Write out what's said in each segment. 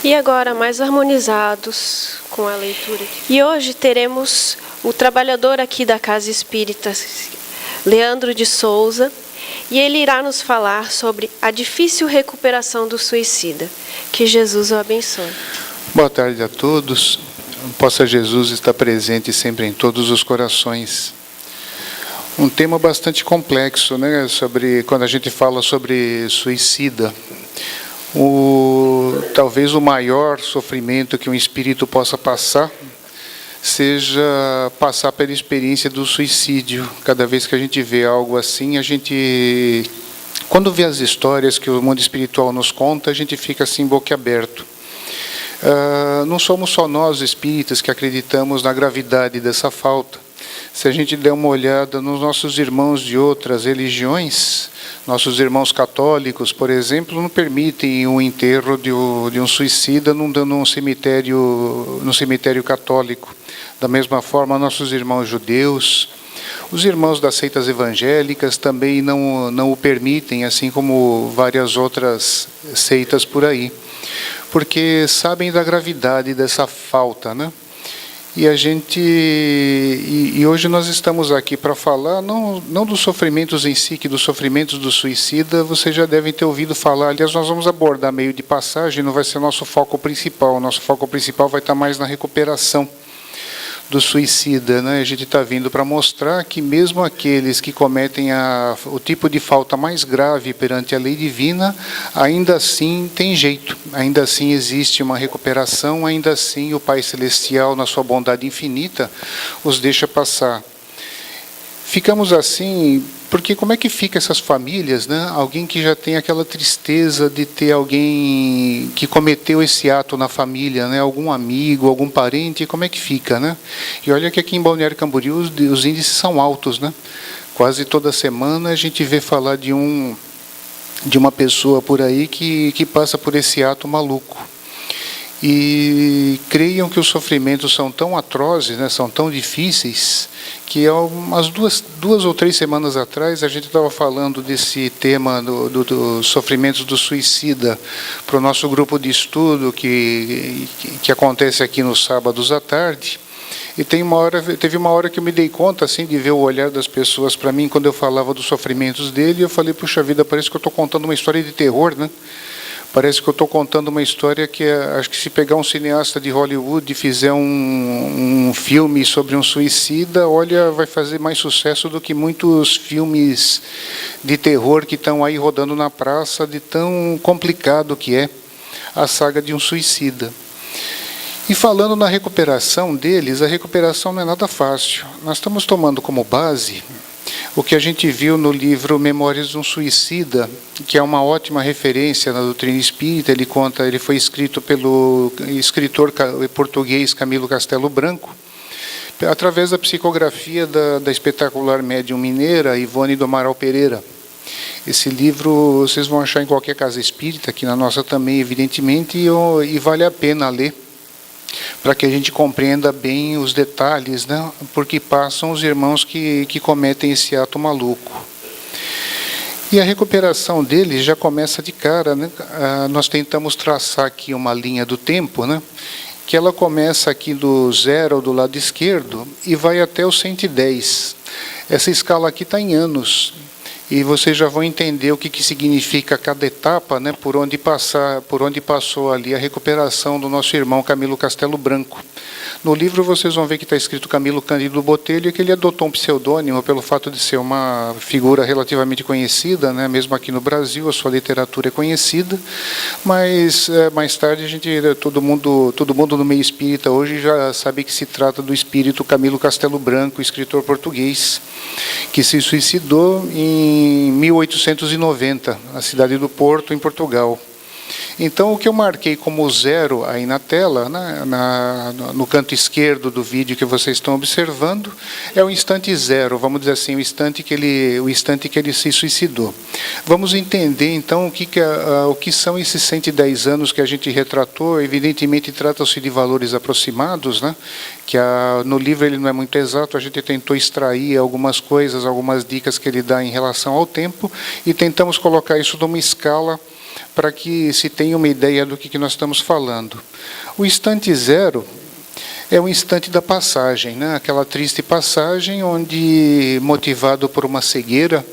E agora, mais harmonizados com a leitura. E hoje teremos o trabalhador aqui da Casa Espírita, Leandro de Souza, e ele irá nos falar sobre a difícil recuperação do suicida. Que Jesus o abençoe. Boa tarde a todos. Possa Jesus estar presente sempre em todos os corações. Um tema bastante complexo, né? Quando a gente fala sobre suicida. Talvez o maior sofrimento que um espírito possa passar seja passar pela experiência do suicídio. Cada vez que a gente vê algo assim, quando vê as histórias que o mundo espiritual nos conta, a gente fica assim boquiaberto. Não somos só nós espíritas que acreditamos na gravidade dessa falta. Se a gente der uma olhada nos nossos irmãos de outras religiões, nossos irmãos católicos, por exemplo, não permitem o enterro de um suicida no cemitério católico. Da mesma forma, nossos irmãos judeus, os irmãos das seitas evangélicas também não o permitem, assim como várias outras seitas por aí, porque sabem da gravidade dessa falta, né? E hoje nós estamos aqui para falar não dos sofrimentos em si, que dos sofrimentos do suicida vocês já devem ter ouvido falar. Aliás, nós vamos abordar meio de passagem, não vai ser nosso foco principal. O nosso foco principal vai estar mais na recuperação do suicida, né? A gente está vindo para mostrar que mesmo aqueles que cometem o tipo de falta mais grave perante a lei divina, ainda assim tem jeito, ainda assim existe uma recuperação, ainda assim o Pai Celestial, na sua bondade infinita, os deixa passar. Ficamos assim, porque como é que fica essas famílias, né? Alguém que já tem aquela tristeza de ter alguém que cometeu esse ato na família, né? Algum amigo, algum parente, como é que fica, né? E olha que aqui em Balneário Camboriú os índices são altos, né? Quase toda semana a gente vê falar de uma pessoa por aí que passa por esse ato maluco. E creiam que os sofrimentos são tão atrozes, né, são tão difíceis, que umas duas ou 3 semanas atrás a gente estava falando desse tema dos sofrimentos do suicida para o nosso grupo de estudo que acontece aqui nos sábados à tarde. E teve uma hora que eu me dei conta assim, de ver o olhar das pessoas para mim quando eu falava dos sofrimentos dele, e eu falei, puxa vida, parece que eu estou contando uma história de terror, né? Parece que eu estou contando uma história que acho que se pegar um cineasta de Hollywood e fizer um filme sobre um suicida, olha, vai fazer mais sucesso do que muitos filmes de terror que estão aí rodando na praça, de tão complicado que é a saga de um suicida. E falando na recuperação deles, a recuperação não é nada fácil. Nós estamos tomando como base o que a gente viu no livro Memórias de um Suicida, que é uma ótima referência na doutrina espírita. Ele foi escrito pelo escritor português Camilo Castelo Branco, através da psicografia da espetacular médium mineira Ivone do Amaral Pereira. Esse livro vocês vão achar em qualquer casa espírita, aqui na nossa também, evidentemente, e vale a pena ler, para que a gente compreenda bem os detalhes, né, porque passam os irmãos que cometem esse ato maluco. E a recuperação deles já começa de cara, né? Nós tentamos traçar aqui uma linha do tempo, né, que ela começa aqui do 0 do lado esquerdo e vai até o 110. Essa escala aqui está em anos. E vocês já vão entender o que significa cada etapa, né, por onde passou ali a recuperação do nosso irmão Camilo Castelo Branco. No livro vocês vão ver que está escrito Camilo Cândido Botelho, e que ele adotou um pseudônimo pelo fato de ser uma figura relativamente conhecida, né, mesmo aqui no Brasil, a sua literatura é conhecida, mas mais tarde todo mundo no meio espírita hoje já sabe que se trata do espírito Camilo Castelo Branco, escritor português, que se suicidou em 1890, na cidade do Porto, em Portugal. Então, o que eu marquei como 0 aí na tela, né, no canto esquerdo do vídeo que vocês estão observando, é o instante 0, vamos dizer assim, o instante que ele se suicidou. Vamos entender, então, o que são esses 110 anos que a gente retratou. Evidentemente, trata-se de valores aproximados, né, que no livro ele não é muito exato, a gente tentou extrair algumas coisas, algumas dicas que ele dá em relação ao tempo, e tentamos colocar isso numa escala para que se tenha uma ideia do que nós estamos falando. O instante zero é o instante da passagem, né? Aquela triste passagem onde, motivado por uma cegueira,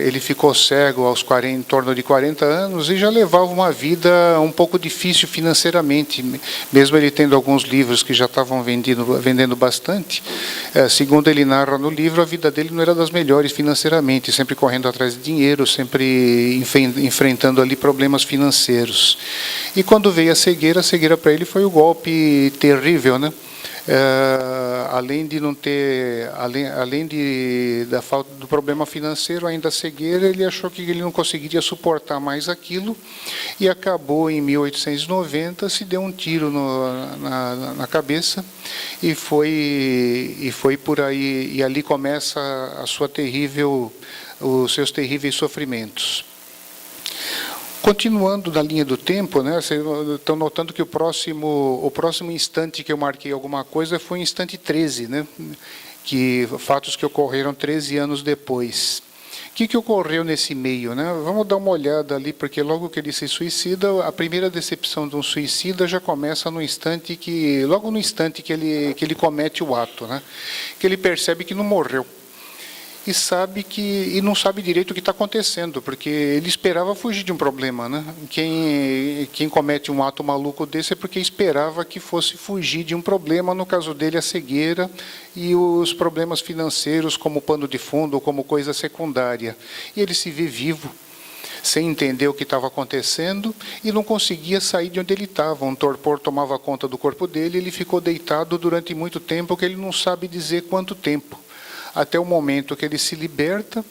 ele ficou cego em torno de 40 anos e já levava uma vida um pouco difícil financeiramente, mesmo ele tendo alguns livros que já estavam vendendo bastante. Segundo ele narra no livro, a vida dele não era das melhores financeiramente, sempre correndo atrás de dinheiro, sempre enfrentando ali problemas financeiros. E quando veio a cegueira para ele foi o golpe terrível, né? Além de não ter, da falta do problema financeiro, ainda a cegueira, ele achou que ele não conseguiria suportar mais aquilo e acabou em 1890, se deu um tiro na cabeça e foi por aí, e ali começa os seus terríveis sofrimentos. Continuando na linha do tempo, né, vocês estão notando que o próximo instante que eu marquei alguma coisa foi o instante 13, né, fatos que ocorreram 13 anos depois. O que ocorreu nesse meio, né? Vamos dar uma olhada ali, porque logo que ele se suicida, a primeira decepção de um suicida já começa logo no instante que ele comete o ato, né, que ele percebe que não morreu. E não sabe direito o que está acontecendo, porque ele esperava fugir de um problema, né? Quem comete um ato maluco desse é porque esperava que fosse fugir de um problema, no caso dele a cegueira e os problemas financeiros como pano de fundo ou como coisa secundária. E ele se vê vivo, sem entender o que estava acontecendo, e não conseguia sair de onde ele estava. Um torpor tomava conta do corpo dele, ele ficou deitado durante muito tempo, que ele não sabe dizer quanto tempo. Até o momento que ele se liberta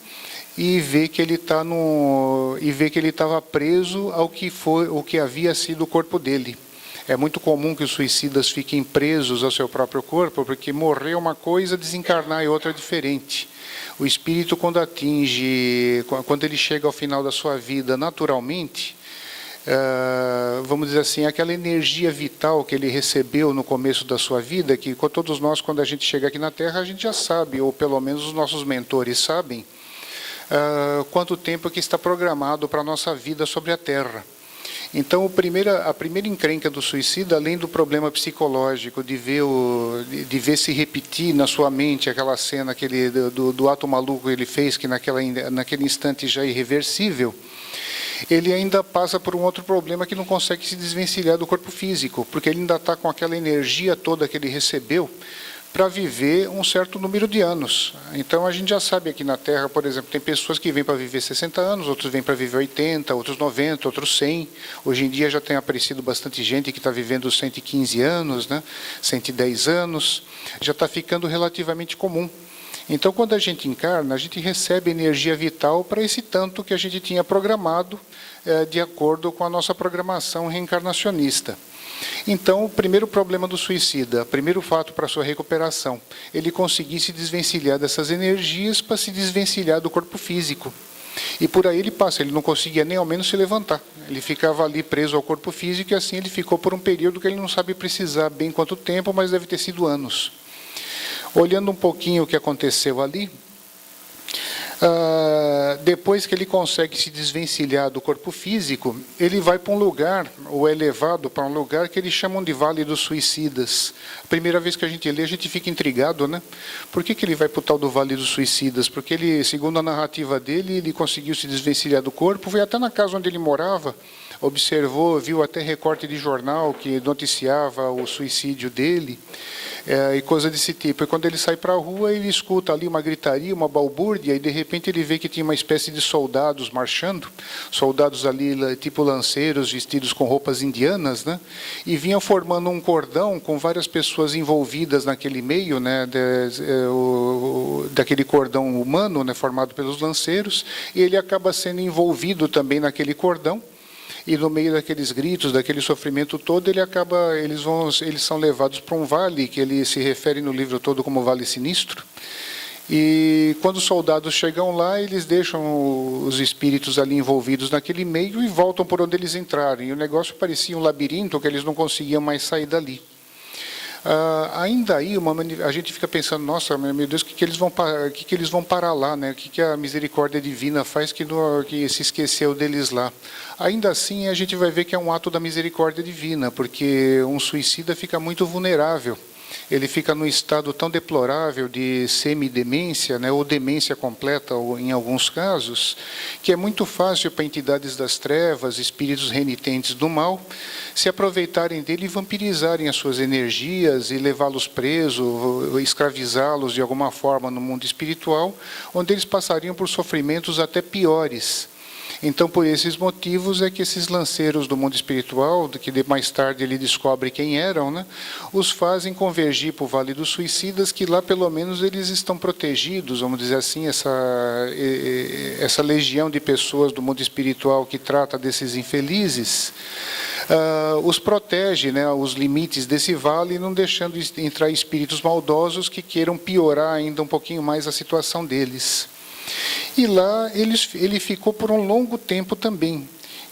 e vê que ele estava preso ao que havia sido o corpo dele. É muito comum que os suicidas fiquem presos ao seu próprio corpo, porque morrer é uma coisa, desencarnar é outra diferente. O espírito, quando ele chega ao final da sua vida naturalmente, vamos dizer assim, aquela energia vital que ele recebeu no começo da sua vida, que todos nós, quando a gente chega aqui na Terra, a gente já sabe, ou pelo menos os nossos mentores sabem, quanto tempo que está programado para a nossa vida sobre a Terra. Então, a primeira encrenca do suicida, além do problema psicológico, de ver se repetir na sua mente aquela cena do ato maluco que ele fez, que naquele instante já é irreversível, ele ainda passa por um outro problema que não consegue se desvencilhar do corpo físico, porque ele ainda está com aquela energia toda que ele recebeu para viver um certo número de anos. Então, a gente já sabe aqui na Terra, por exemplo, tem pessoas que vêm para viver 60 anos, outros vêm para viver 80, outros 90, outros 100. Hoje em dia já tem aparecido bastante gente que está vivendo 115 anos, né? 110 anos. Já está ficando relativamente comum. Então, quando a gente encarna, a gente recebe energia vital para esse tanto que a gente tinha programado de acordo com a nossa programação reencarnacionista. Então, o primeiro problema do suicida, o primeiro fato para a sua recuperação, ele conseguir se desvencilhar dessas energias para se desvencilhar do corpo físico. E por aí ele passa, ele não conseguia nem ao menos se levantar. Ele ficava ali preso ao corpo físico e assim ele ficou por um período que ele não sabe precisar bem quanto tempo, mas deve ter sido anos. Olhando um pouquinho o que aconteceu ali, depois que ele consegue se desvencilhar do corpo físico, ele vai para um lugar, ou é levado para um lugar que eles chamam de Vale dos Suicidas. A primeira vez que a gente lê, a gente fica intrigado, né? Por que ele vai para o tal do Vale dos Suicidas? Porque ele, segundo a narrativa dele, ele conseguiu se desvencilhar do corpo, foi até na casa onde ele morava, observou, viu até recorte de jornal que noticiava o suicídio dele, e coisa desse tipo. E quando ele sai para a rua, ele escuta ali uma gritaria, uma balbúrdia, e de repente ele vê que tinha uma espécie de soldados marchando, soldados ali tipo lanceiros, vestidos com roupas indianas, né? E vinham formando um cordão com várias pessoas envolvidas naquele meio, né? Daquele cordão humano, né? Formado pelos lanceiros, e ele acaba sendo envolvido também naquele cordão. E no meio daqueles gritos, daquele sofrimento todo, eles são levados para um vale, que ele se refere no livro todo como Vale Sinistro. E quando os soldados chegam lá, eles deixam os espíritos ali envolvidos naquele meio e voltam por onde eles entraram. E o negócio parecia um labirinto, que eles não conseguiam mais sair dali. Ainda aí, a gente fica pensando, nossa, meu Deus, o que eles vão parar lá, né? O que a misericórdia divina faz que se esqueceu deles lá? Ainda assim, a gente vai ver que é um ato da misericórdia divina, porque um suicida fica muito vulnerável. Ele fica num estado tão deplorável de semidemência, né, ou demência completa, ou em alguns casos, que é muito fácil para entidades das trevas, espíritos renitentes do mal, se aproveitarem dele e vampirizarem as suas energias e levá-los presos, escravizá-los de alguma forma no mundo espiritual, onde eles passariam por sofrimentos até piores. Então, por esses motivos é que esses lanceiros do mundo espiritual, que mais tarde ele descobre quem eram, né, os fazem convergir para o Vale dos Suicidas, que lá pelo menos eles estão protegidos, vamos dizer assim, essa legião de pessoas do mundo espiritual que trata desses infelizes, os protege, né, os limites desse vale, não deixando entrar espíritos maldosos que queiram piorar ainda um pouquinho mais a situação deles. E lá ele ficou por um longo tempo também,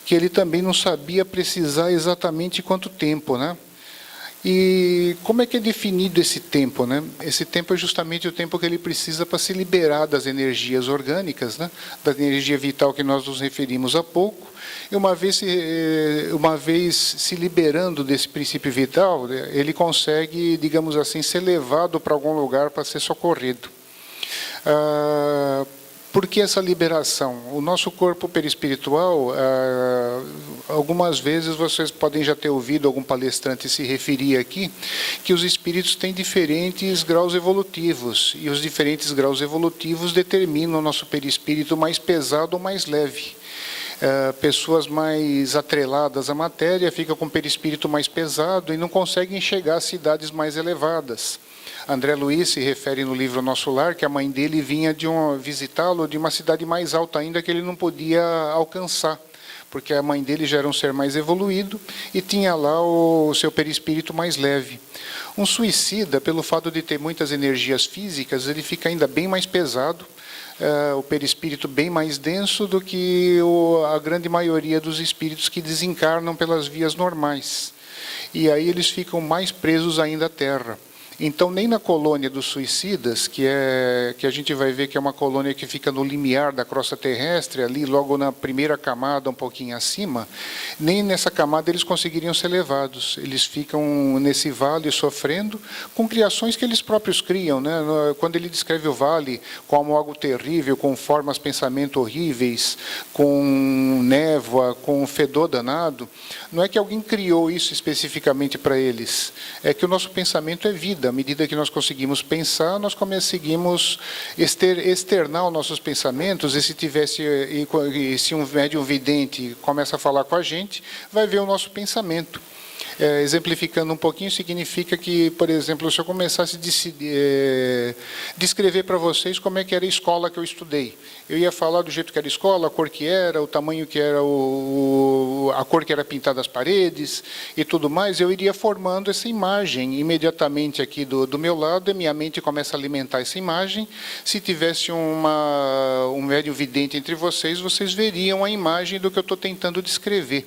que ele também não sabia precisar exatamente quanto tempo, né? E como é que é definido esse tempo, né? Esse tempo é justamente o tempo que ele precisa para se liberar das energias orgânicas, né? Da energia vital que nós nos referimos há pouco. E uma vez se liberando desse princípio vital, ele consegue, digamos assim, ser levado para algum lugar para ser socorrido. Por que essa liberação? O nosso corpo perispiritual, algumas vezes vocês podem já ter ouvido algum palestrante se referir aqui, que os espíritos têm diferentes graus evolutivos, e os diferentes graus evolutivos determinam o nosso perispírito mais pesado ou mais leve. Pessoas mais atreladas à matéria ficam com o perispírito mais pesado e não conseguem chegar a cidades mais elevadas. André Luiz se refere no livro Nosso Lar que a mãe dele vinha visitá-lo de uma cidade mais alta ainda que ele não podia alcançar, porque a mãe dele já era um ser mais evoluído e tinha lá o seu perispírito mais leve. Um suicida, pelo fato de ter muitas energias físicas, ele fica ainda bem mais pesado, o perispírito bem mais denso do que a grande maioria dos espíritos que desencarnam pelas vias normais. E aí eles ficam mais presos ainda à Terra. Então, nem na colônia dos suicidas, que a gente vai ver que é uma colônia que fica no limiar da crosta terrestre, ali logo na primeira camada, um pouquinho acima, nem nessa camada eles conseguiriam ser levados. Eles ficam nesse vale sofrendo com criações que eles próprios criam, né? Quando ele descreve o vale como algo terrível, com formas, pensamentos horríveis, com névoa, com fedor danado, não é que alguém criou isso especificamente para eles, é que o nosso pensamento é vida. À medida que nós conseguimos pensar, nós conseguimos externar os nossos pensamentos, e se um médium vidente começa a falar com a gente, vai ver o nosso pensamento. Exemplificando um pouquinho, significa que, por exemplo, se eu começasse a descrever para vocês como é que era a escola que eu estudei, eu ia falar do jeito que era a escola, a cor que era, o tamanho que era, a cor que era pintada as paredes e tudo mais, eu iria formando essa imagem imediatamente aqui do meu lado, e minha mente começa a alimentar essa imagem. Se tivesse um médium vidente entre vocês, vocês veriam a imagem do que eu estou tentando descrever.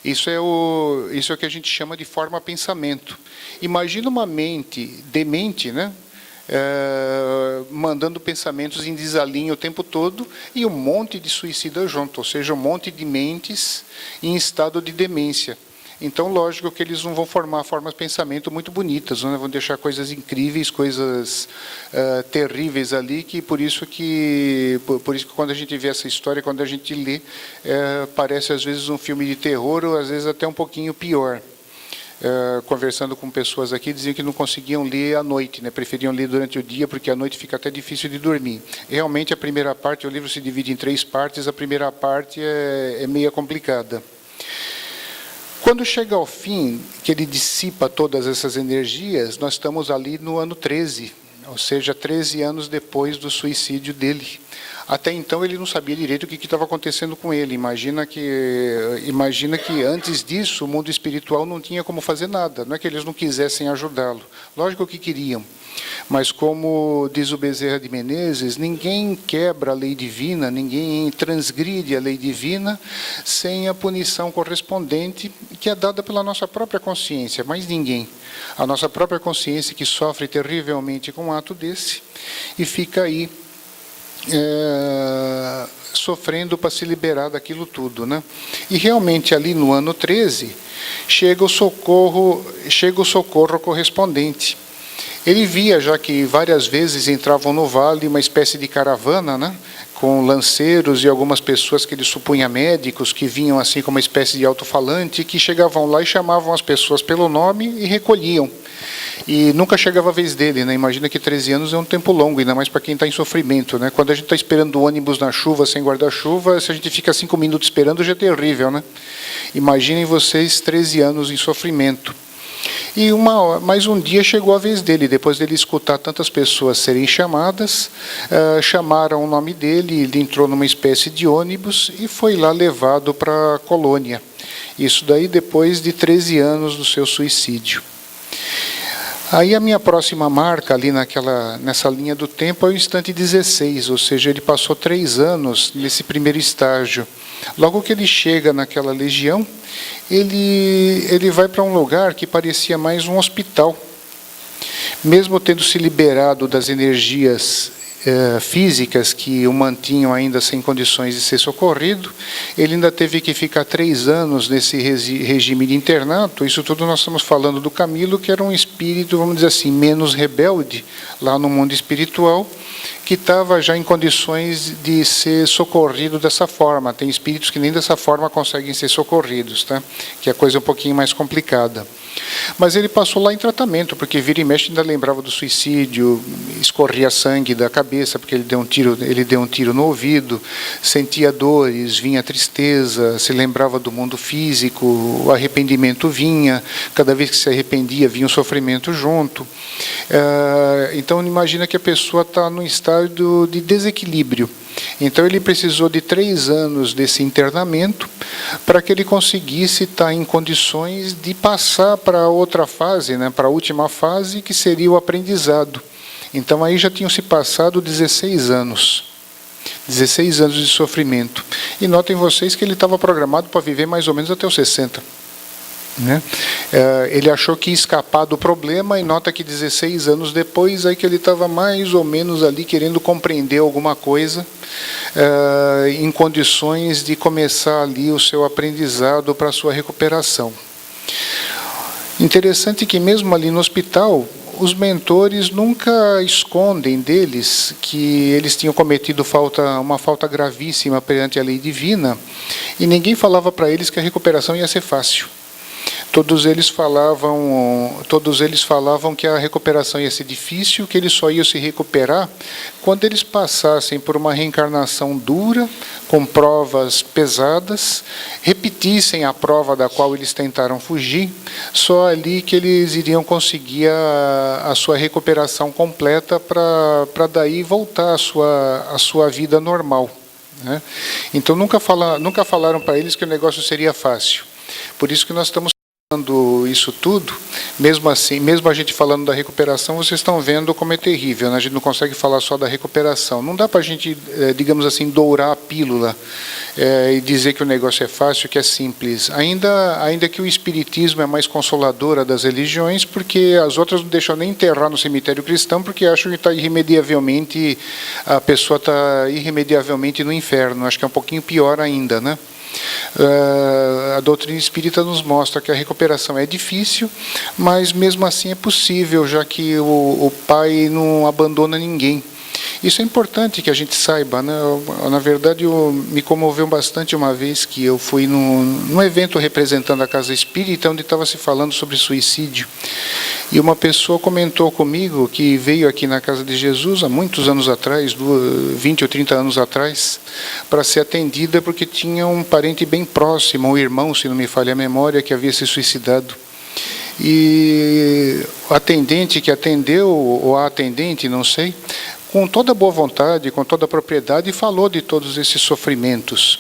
Isso é o que a gente chama de forma-pensamento. Imagina uma mente demente, né? Mandando pensamentos em desalinho o tempo todo, e um monte de suicida junto, ou seja, um monte de mentes em estado de demência. Então, lógico que eles não vão formar formas de pensamento muito bonitas, né? Vão deixar coisas incríveis, coisas terríveis ali, que por isso que quando a gente vê essa história, quando a gente lê, parece às vezes um filme de terror, ou às vezes até um pouquinho pior. Conversando com pessoas aqui, diziam que não conseguiam ler à noite, né? Preferiam ler durante o dia, porque à noite fica até difícil de dormir. Realmente, a primeira parte, o livro se divide em 3 partes, a primeira parte é meio complicada. Quando chega ao fim, que ele dissipa todas essas energias, nós estamos ali no ano 13, ou seja, 13 anos depois do suicídio dele. Até então ele não sabia direito o que estava acontecendo com ele. Imagina que antes disso o mundo espiritual não tinha como fazer nada. Não é que eles não quisessem ajudá-lo. Lógico que queriam. Mas como diz o Bezerra de Menezes, ninguém quebra a lei divina, ninguém transgride a lei divina sem a punição correspondente que é dada pela nossa própria consciência, mais ninguém. A nossa própria consciência que sofre terrivelmente com um ato desse e fica aí sofrendo para se liberar daquilo tudo, né? E realmente ali no ano 13 chega o socorro correspondente. Ele via já que várias vezes entravam no vale uma espécie de caravana, né, com lanceiros e algumas pessoas que ele supunha médicos, que vinham assim como uma espécie de alto-falante, que chegavam lá e chamavam as pessoas pelo nome e recolhiam. E nunca chegava a vez dele, né? Imagina que 13 anos é um tempo longo, ainda mais para quem está em sofrimento, né? Quando a gente está esperando o ônibus na chuva, sem guarda-chuva, se a gente fica 5 minutos esperando, já é terrível, né? Imaginem vocês 13 anos em sofrimento. Mas um dia chegou a vez dele, depois dele escutar tantas pessoas serem chamadas, chamaram o nome dele, ele entrou numa espécie de ônibus e foi lá levado para a colônia. Isso daí depois de 13 anos do seu suicídio. Aí a minha próxima marca ali nessa linha do tempo é o instante 16, ou seja, ele passou 3 anos nesse primeiro estágio. Logo que ele chega naquela legião, ele vai para um lugar que parecia mais um hospital. Mesmo tendo se liberado das energias físicas que o mantinham ainda sem condições de ser socorrido, ele ainda teve que ficar 3 anos nesse regime de internato. Isso tudo nós estamos falando do Camilo, que era um espírito, vamos dizer assim, menos rebelde lá no mundo espiritual, que estava já em condições de ser socorrido dessa forma. Tem espíritos que nem dessa forma conseguem ser socorridos, tá? Que é coisa um pouquinho mais complicada. Mas ele passou lá em tratamento, porque vira e mexe ainda lembrava do suicídio, escorria sangue da cabeça, porque ele deu um tiro no ouvido, sentia dores, vinha tristeza, se lembrava do mundo físico, o arrependimento vinha, cada vez que se arrependia vinha o sofrimento junto. Então imagina que a pessoa está num estado de desequilíbrio. Então ele precisou de 3 anos desse internamento para que ele conseguisse estar em condições de passar para a outra fase, né, para a última fase, que seria o aprendizado. Então aí já tinham se passado 16 anos. 16 anos de sofrimento. E notem vocês que ele estava programado para viver mais ou menos até os 60. Né? Ele achou que ia escapar do problema, e nota que 16 anos depois, aí que ele estava mais ou menos ali querendo compreender alguma coisa, em condições de começar ali o seu aprendizado para a sua recuperação. Interessante que mesmo ali no hospital, os mentores nunca escondem deles que eles tinham cometido uma falta gravíssima perante a lei divina, e ninguém falava para eles que a recuperação ia ser fácil. Todos eles falavam que a recuperação ia ser difícil, que eles só iam se recuperar quando eles passassem por uma reencarnação dura, com provas pesadas, repetissem a prova da qual eles tentaram fugir, só ali que eles iriam conseguir a sua recuperação completa para daí voltar à sua vida normal. Né? Então nunca falaram para eles que o negócio seria fácil. Por isso que nós estamos falando isso tudo, mesmo assim, mesmo a gente falando da recuperação, vocês estão vendo como é terrível, né? A gente não consegue falar só da recuperação. Não dá para a gente, digamos assim, dourar a pílula e dizer que o negócio é fácil, que é simples. Ainda que o espiritismo é mais consoladora das religiões, porque as outras não deixam nem enterrar no cemitério cristão, porque acham que a pessoa está irremediavelmente no inferno. Acho que é um pouquinho pior ainda, né? A doutrina espírita nos mostra que a recuperação é difícil, mas mesmo assim é possível, já que o Pai não abandona ninguém. Isso é importante que a gente saiba, né? Na verdade, me comoveu bastante uma vez que eu fui num evento representando a Casa Espírita, onde estava se falando sobre suicídio. E uma pessoa comentou comigo que veio aqui na Casa de Jesus há muitos anos atrás, 20 ou 30 anos atrás, para ser atendida porque tinha um parente bem próximo, um irmão, se não me falha a memória, que havia se suicidado. E o atendente que atendeu, ou a atendente, não sei, com toda boa vontade, com toda propriedade, falou de todos esses sofrimentos.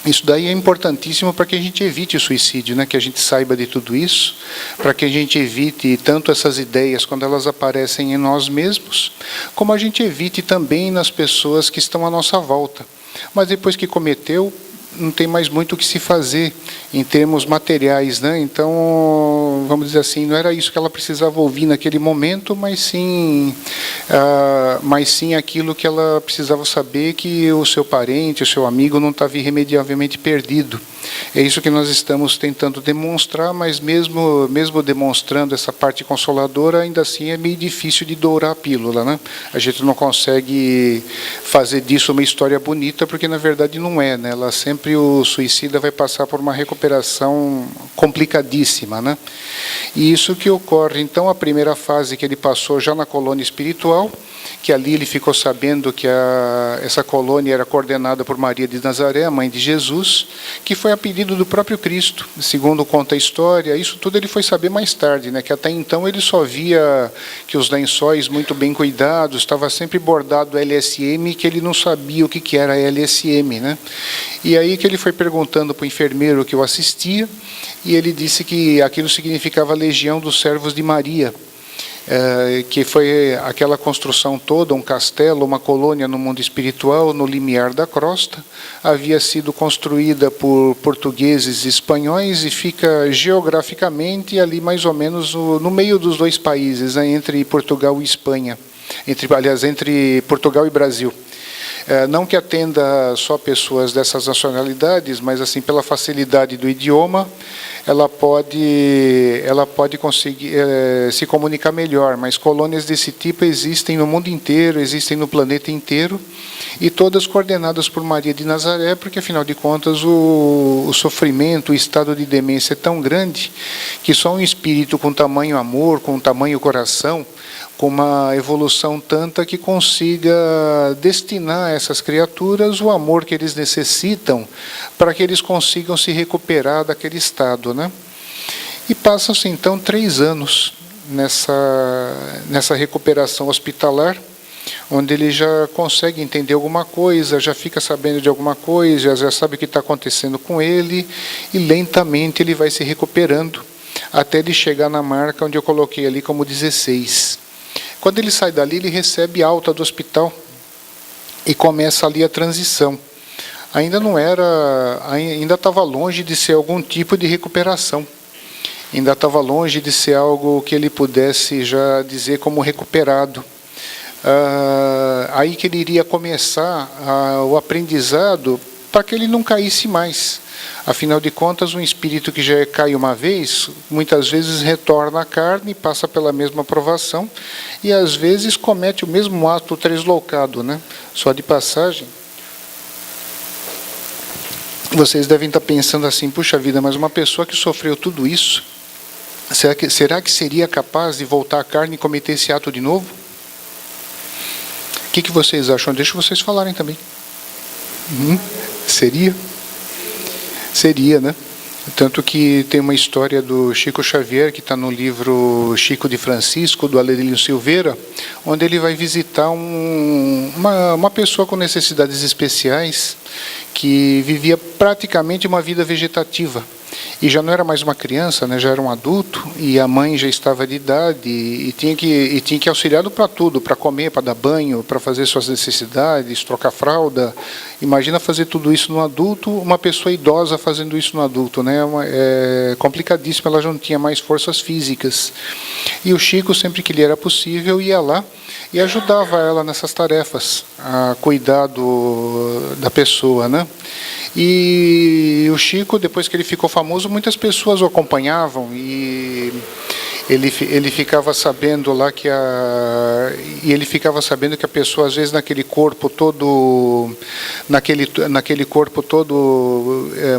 Isso daí é importantíssimo para que a gente evite o suicídio, né? Que a gente saiba de tudo isso, para que a gente evite tanto essas ideias quando elas aparecem em nós mesmos, como a gente evite também nas pessoas que estão à nossa volta. Mas depois que cometeu, não tem mais muito o que se fazer em termos materiais, né? Então, vamos dizer assim, não era isso que ela precisava ouvir naquele momento, mas sim aquilo que ela precisava saber, que o seu parente, o seu amigo não estava irremediavelmente perdido. É isso que nós estamos tentando demonstrar, mas mesmo demonstrando essa parte consoladora, ainda assim é meio difícil de dourar a pílula, né? A gente não consegue fazer disso uma história bonita, porque na verdade não é, né? Ela sempre, o suicida vai passar por uma recuperação complicadíssima, né? E isso que ocorre. Então, a primeira fase que ele passou já na colônia espiritual, que ali ele ficou sabendo que essa colônia era coordenada por Maria de Nazaré, a mãe de Jesus, que foi a pedido do próprio Cristo, segundo conta a história. Isso tudo ele foi saber mais tarde, né? Que até então ele só via que os lençóis muito bem cuidados, estava sempre bordado LSM, que ele não sabia o que era LSM, né? E aí que ele foi perguntando para o enfermeiro que o assistia, e ele disse que aquilo significava Legião dos Servos de Maria, que foi aquela construção toda, um castelo, uma colônia no mundo espiritual, no limiar da crosta, havia sido construída por portugueses e espanhóis e fica geograficamente ali mais ou menos no meio dos dois países, né, entre Portugal e Espanha, entre Portugal e Brasil. Não que atenda só pessoas dessas nacionalidades, mas assim, pela facilidade do idioma, ela pode conseguir se comunicar melhor. Mas colônias desse tipo existem no mundo inteiro, existem no planeta inteiro, e todas coordenadas por Maria de Nazaré, porque afinal de contas o sofrimento, o estado de demência é tão grande que só um espírito com tamanho amor, com tamanho coração, com uma evolução tanta que consiga destinar a essas criaturas o amor que eles necessitam para que eles consigam se recuperar daquele estado, né? E passam-se então 3 anos nessa recuperação hospitalar, onde ele já consegue entender alguma coisa, já fica sabendo de alguma coisa, já sabe o que está acontecendo com ele, e lentamente ele vai se recuperando, até ele chegar na marca onde eu coloquei ali como 16. Quando ele sai dali, ele recebe alta do hospital e começa ali a transição. Ainda estava longe de ser algum tipo de recuperação. Ainda estava longe de ser algo que ele pudesse já dizer como recuperado. Aí que ele iria começar o aprendizado para que ele não caísse mais. Afinal de contas, um espírito que já cai uma vez, muitas vezes retorna à carne, passa pela mesma provação, e às vezes comete o mesmo ato translocado, né? Só de passagem. Vocês devem estar pensando assim, puxa vida, mas uma pessoa que sofreu tudo isso, será que seria capaz de voltar à carne e cometer esse ato de novo? O que vocês acham? Deixa vocês falarem também. Seria? Seria, né? Tanto que tem uma história do Chico Xavier, que está no livro Chico de Francisco, do Adelino Silveira, onde ele vai visitar uma pessoa com necessidades especiais, que vivia praticamente uma vida vegetativa. E já não era mais uma criança, né? Já era um adulto, e a mãe já estava de idade, e tinha que auxiliá-lo para tudo, para comer, para dar banho, para fazer suas necessidades, trocar fralda. Imagina fazer tudo isso no adulto, uma pessoa idosa fazendo isso no adulto, né? É complicadíssimo, ela já não tinha mais forças físicas. E o Chico, sempre que lhe era possível, ia lá e ajudava ela nessas tarefas, a cuidar da pessoa, né? E o Chico, depois que ele ficou famoso, muitas pessoas o acompanhavam, e ele ficava sabendo lá que a pessoa, às vezes, naquele corpo todo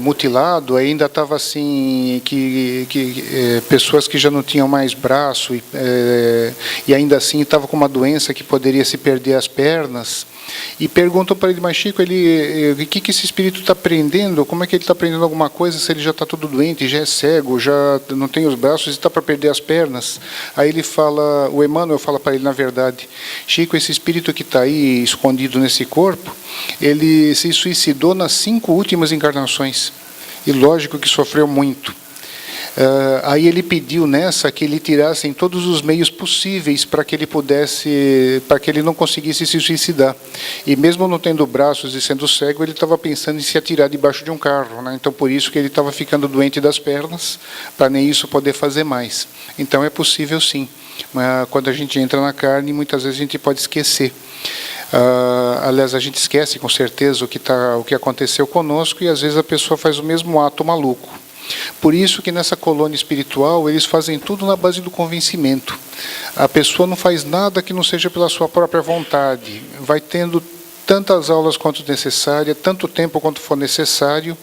mutilado, ainda estava assim, pessoas que já não tinham mais braço, e ainda assim estava com uma doença que poderia se perder as pernas. E perguntam para ele, mas Chico, o que esse espírito está aprendendo? Como é que ele está aprendendo alguma coisa se ele já está todo doente, já é cego, já não tem os braços e está para perder as pernas? pernas. Aí ele fala, o Emmanuel fala para ele, na verdade, Chico, esse espírito que está aí escondido nesse corpo, ele se suicidou nas 5 últimas encarnações. E lógico que sofreu muito. Aí ele pediu nessa que ele tirassem todos os meios possíveis para que ele pudesse, para que ele não conseguisse se suicidar. E mesmo não tendo braços e sendo cego, ele estava pensando em se atirar debaixo de um carro, né? Então por isso que ele estava ficando doente das pernas, para nem isso poder fazer mais. Então é possível sim, mas quando a gente entra na carne, muitas vezes a gente pode esquecer. Aliás, a gente esquece com certeza o que aconteceu conosco, e às vezes a pessoa faz o mesmo ato maluco. Por isso que nessa colônia espiritual eles fazem tudo na base do convencimento. A pessoa não faz nada que não seja pela sua própria vontade. Vai tendo tantas aulas quanto necessária, tanto tempo quanto for necessário,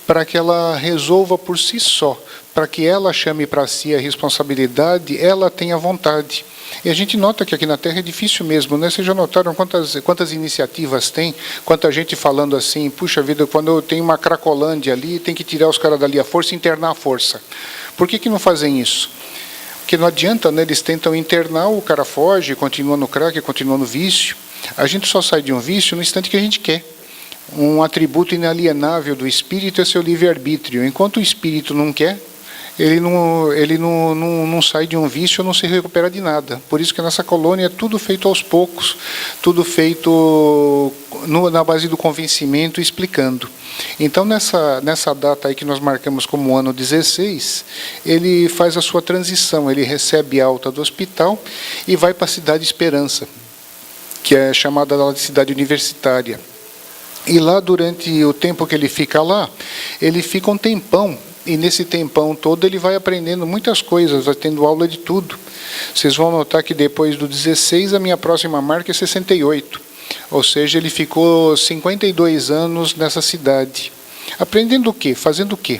para que ela resolva por si só, para que ela chame para si a responsabilidade, ela tenha vontade. E a gente nota que aqui na Terra é difícil mesmo, né? Vocês já notaram quantas iniciativas tem, quanta gente falando assim, puxa vida, quando eu tenho uma Cracolândia ali, tem que tirar os caras dali à força e internar à força. Por que não fazem isso? Porque não adianta, né? Eles tentam internar, o cara foge, continua no crack, continua no vício. A gente só sai de um vício no instante que a gente quer. Um atributo inalienável do espírito é seu livre-arbítrio. Enquanto o espírito não quer, ele não sai de um vício, não se recupera de nada. Por isso que nessa colônia é tudo feito aos poucos, tudo feito na base do convencimento, explicando. Então, nessa data aí que nós marcamos como ano 16, ele faz a sua transição, ele recebe alta do hospital e vai para a Cidade Esperança, que é chamada de cidade universitária. E lá, durante o tempo que ele fica lá, ele fica um tempão. E nesse tempão todo ele vai aprendendo muitas coisas, vai tendo aula de tudo. Vocês vão notar que depois do 16, a minha próxima marca é 68. Ou seja, ele ficou 52 anos nessa cidade. Aprendendo o quê? Fazendo o quê?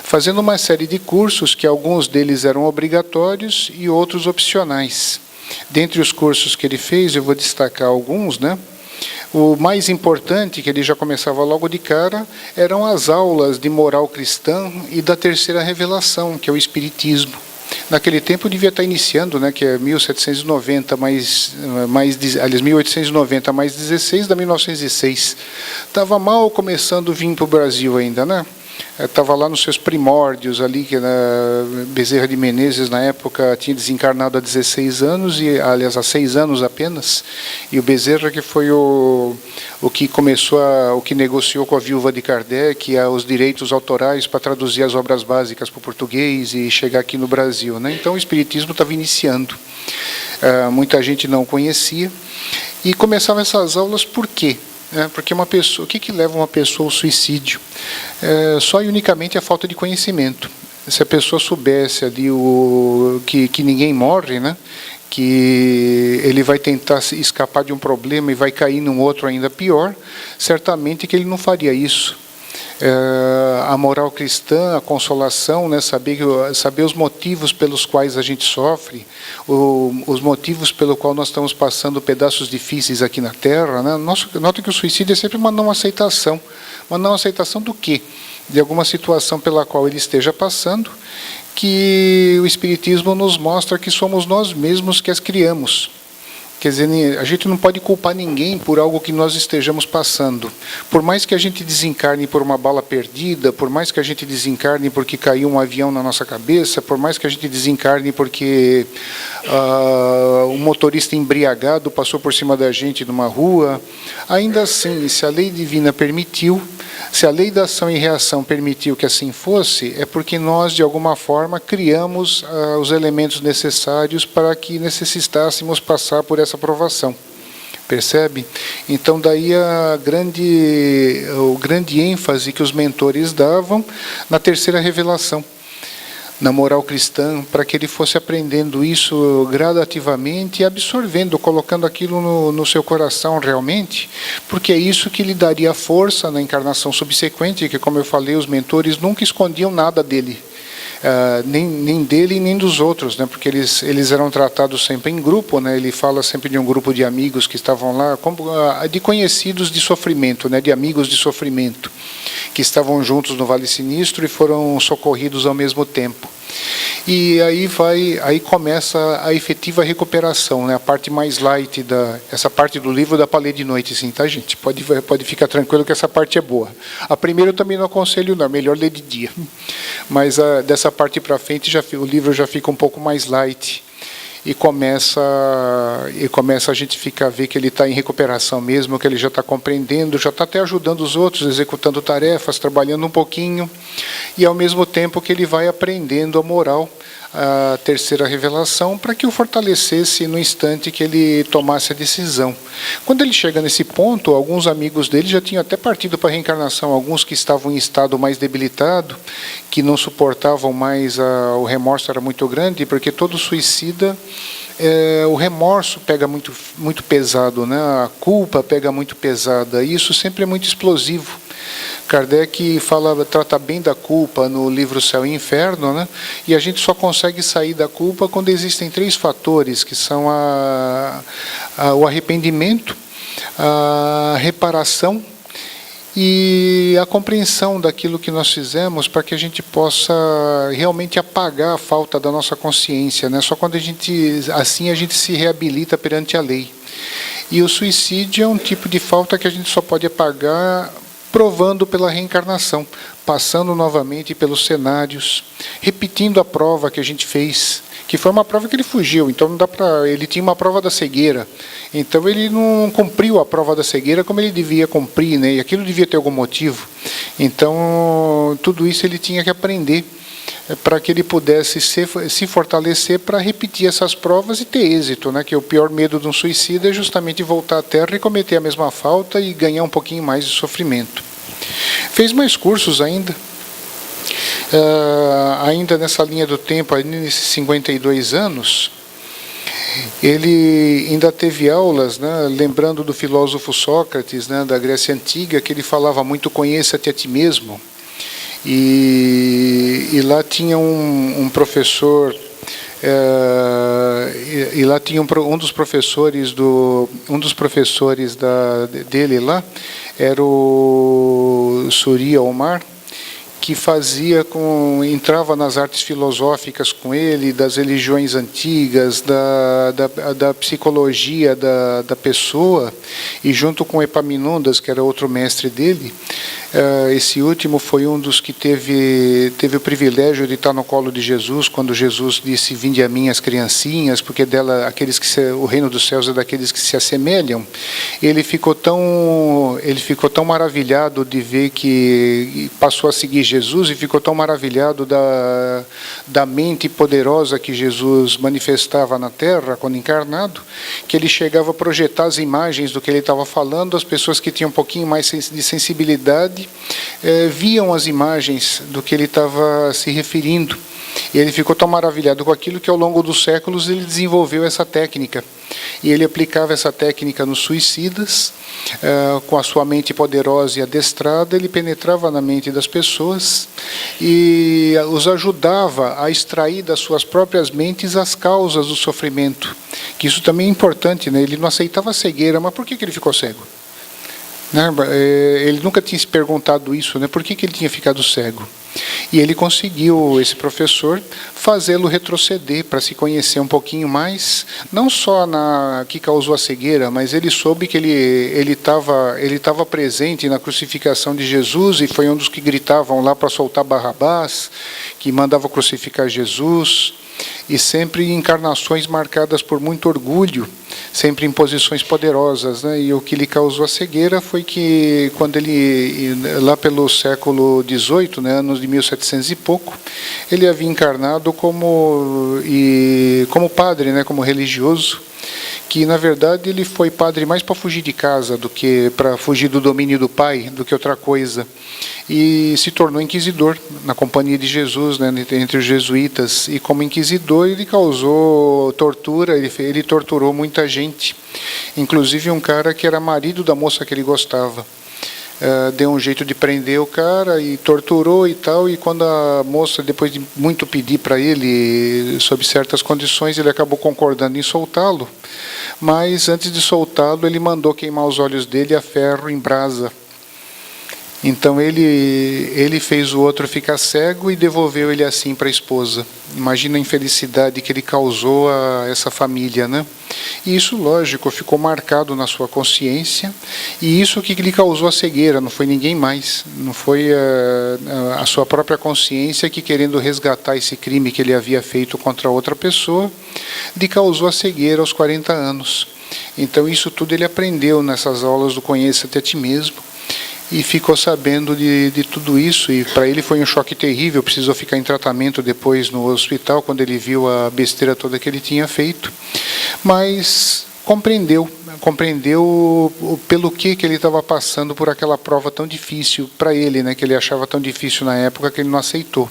Fazendo uma série de cursos, que alguns deles eram obrigatórios e outros opcionais. Dentre os cursos que ele fez, eu vou destacar alguns, né? O mais importante, que ele já começava logo de cara, eram as aulas de moral cristã e da terceira revelação, que é o Espiritismo. Naquele tempo devia estar iniciando, né, que é 1790 aliás, 1890 mais 16 dá 1906. Estava mal começando a vir para o Brasil ainda, né? Estava lá nos seus primórdios ali, que Bezerra de Menezes na época tinha desencarnado há 16 anos, e aliás há 6 anos apenas, e o Bezerra que foi o que começou, o que negociou com a viúva de Kardec os direitos autorais para traduzir as obras básicas para o português e chegar aqui no Brasil, né? Então o Espiritismo estava iniciando, muita gente não conhecia, e começavam essas aulas por quê? Porque uma pessoa, o que leva uma pessoa ao suicídio? Só e unicamente a falta de conhecimento. Se a pessoa soubesse ali que ninguém morre, né? Que ele vai tentar escapar de um problema e vai cair num outro ainda pior, certamente que ele não faria isso. A moral cristã, a consolação, né, saber os motivos pelos quais a gente sofre, os motivos pelo qual nós estamos passando pedaços difíceis aqui na Terra, né? Nota que o suicídio é sempre uma não aceitação. Uma não aceitação do quê? De alguma situação pela qual ele esteja passando, que o Espiritismo nos mostra que somos nós mesmos que as criamos. Quer dizer, a gente não pode culpar ninguém por algo que nós estejamos passando. Por mais que a gente desencarne por uma bala perdida, por mais que a gente desencarne porque caiu um avião na nossa cabeça, por mais que a gente desencarne porque um motorista embriagado passou por cima da gente numa rua, ainda assim, se a lei divina permitiu, se a lei da ação e reação permitiu que assim fosse, é porque nós, de alguma forma, criamos os elementos necessários para que necessitássemos passar por essa provação. Percebe? Então, daí o grande ênfase que os mentores davam na terceira revelação, na moral cristã, para que ele fosse aprendendo isso gradativamente e absorvendo, colocando aquilo no seu coração realmente, porque é isso que lhe daria força na encarnação subsequente, que, como eu falei, os mentores nunca escondiam nada dele, nem dele e nem dos outros, né? Porque eles eram tratados sempre em grupo, né? Ele fala sempre de um grupo de amigos que estavam lá, de conhecidos de sofrimento, né? De amigos de sofrimento, que estavam juntos no Vale Sinistro e foram socorridos ao mesmo tempo. E aí começa a efetiva recuperação, né? A parte mais light essa parte do livro dá para ler de noite, assim, tá, gente? Pode ficar tranquilo que essa parte é boa. A primeira eu também não aconselho, não, melhor ler de dia. Mas dessa parte para frente o livro já fica um pouco mais light. E começa a gente ver que ele está em recuperação mesmo, que ele já está compreendendo, já está até ajudando os outros, executando tarefas, trabalhando um pouquinho, e ao mesmo tempo que ele vai aprendendo a moral, a terceira revelação, para que o fortalecesse no instante que ele tomasse a decisão. Quando ele chega nesse ponto, alguns amigos dele já tinham até partido para a reencarnação, alguns que estavam em estado mais debilitado, que não suportavam mais, o remorso era muito grande, porque todo suicida, o remorso pega muito, muito pesado, né? A culpa pega muito pesada, e isso sempre é muito explosivo. Kardec trata bem da culpa no livro Céu e Inferno, né? E a gente só consegue sair da culpa quando existem 3 fatores, que são o arrependimento, a reparação e a compreensão daquilo que nós fizemos, para que a gente possa realmente apagar a falta da nossa consciência, né? Só quando assim a gente se reabilita perante a lei. E o suicídio é um tipo de falta que a gente só pode apagar provando pela reencarnação, passando novamente pelos cenários, repetindo a prova que a gente fez, que foi uma prova que ele fugiu, então não dá para, ele tinha uma prova da cegueira, então ele não cumpriu a prova da cegueira como ele devia cumprir, né? E aquilo devia ter algum motivo. Então tudo isso ele tinha que aprender, para que ele pudesse se fortalecer para repetir essas provas e ter êxito, né? Que o pior medo de um suicida é justamente voltar à Terra e cometer a mesma falta e ganhar um pouquinho mais de sofrimento. Fez mais cursos ainda, ainda nessa linha do tempo, ainda nesses 52 anos, ele ainda teve aulas, né? Lembrando do filósofo Sócrates, né? Da Grécia Antiga, que ele falava muito: conheça-te a ti mesmo. E lá tinha um professor, e lá tinha um dos professores dele lá, era o Surya Omar, que entrava nas artes filosóficas com ele, das religiões antigas, da psicologia da pessoa, e junto com Epaminondas, que era outro mestre dele, esse último foi um dos que teve o privilégio de estar no colo de Jesus, quando Jesus disse: vinde a mim as criancinhas, porque o reino dos céus é daqueles que se assemelham. Ele ficou tão maravilhado de ver que passou a seguir Jesus, e ficou tão maravilhado da mente poderosa que Jesus manifestava na Terra, quando encarnado, que ele chegava a projetar as imagens do que ele estava falando. As pessoas que tinham um pouquinho mais de sensibilidade viam as imagens do que ele estava se referindo. E ele ficou tão maravilhado com aquilo que ao longo dos séculos ele desenvolveu essa técnica. E ele aplicava essa técnica nos suicidas, com a sua mente poderosa e adestrada. Ele penetrava na mente das pessoas e os ajudava a extrair das suas próprias mentes as causas do sofrimento. Que isso também é importante, né? Ele não aceitava a cegueira, mas por que ele ficou cego? Né? Ele nunca tinha se perguntado isso, né? Por que ele tinha ficado cego? E ele conseguiu, esse professor, fazê-lo retroceder para se conhecer um pouquinho mais, não só na que causou a cegueira, mas ele soube que ele estava presente na crucificação de Jesus, e foi um dos que gritavam lá para soltar Barrabás, que mandava crucificar Jesus. E sempre em encarnações marcadas por muito orgulho, sempre em posições poderosas, né? E o que lhe causou a cegueira foi que, quando ele, lá pelo século XVIII, né, anos de 1700 e pouco, ele havia encarnado como padre, né, como religioso, que na verdade ele foi padre mais para fugir de casa do que para fugir do domínio do pai, do que outra coisa. E se tornou inquisidor na companhia de Jesus, né, entre os jesuítas. E como inquisidor ele causou tortura, ele torturou muita gente, inclusive um cara que era marido da moça que ele gostava. Deu um jeito de prender o cara e torturou e tal, e quando a moça, depois de muito pedir para ele, sob certas condições, ele acabou concordando em soltá-lo, mas antes de soltá-lo ele mandou queimar os olhos dele a ferro em brasa. Então ele fez o outro ficar cego e devolveu ele assim para a esposa. Imagina a infelicidade que ele causou a essa família, né? E isso, lógico, ficou marcado na sua consciência. E isso que lhe causou a cegueira, não foi ninguém mais. Não foi a sua própria consciência que, querendo resgatar esse crime que ele havia feito contra outra pessoa, lhe causou a cegueira aos 40 anos. Então isso tudo ele aprendeu nessas aulas do Conheça-te a Ti Mesmo. E ficou sabendo de tudo isso, e para ele foi um choque terrível, precisou ficar em tratamento depois no hospital, quando ele viu a besteira toda que ele tinha feito, mas compreendeu pelo que ele estava passando por aquela prova tão difícil para ele, né, que ele achava tão difícil na época que ele não aceitou.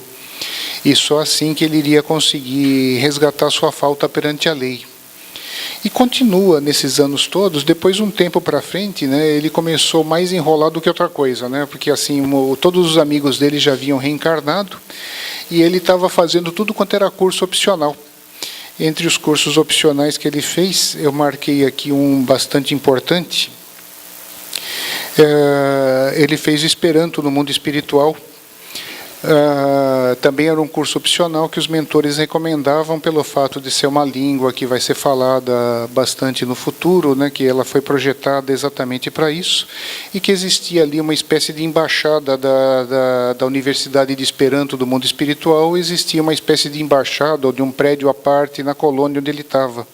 E só assim que ele iria conseguir resgatar sua falta perante a lei. E continua nesses anos todos. Depois, um tempo para frente, né, ele começou mais enrolado do que outra coisa, né, porque assim, todos os amigos dele já haviam reencarnado e ele estava fazendo tudo quanto era curso opcional. Entre os cursos opcionais que ele fez, eu marquei aqui um bastante importante. Ele fez Esperanto no mundo espiritual. Também era um curso opcional que os mentores recomendavam pelo fato de ser uma língua que vai ser falada bastante no futuro, né, que ela foi projetada exatamente para isso, e que existia ali uma espécie de embaixada da Universidade de Esperanto do mundo espiritual, existia uma espécie de embaixada ou de um prédio à parte na colônia onde ele estava.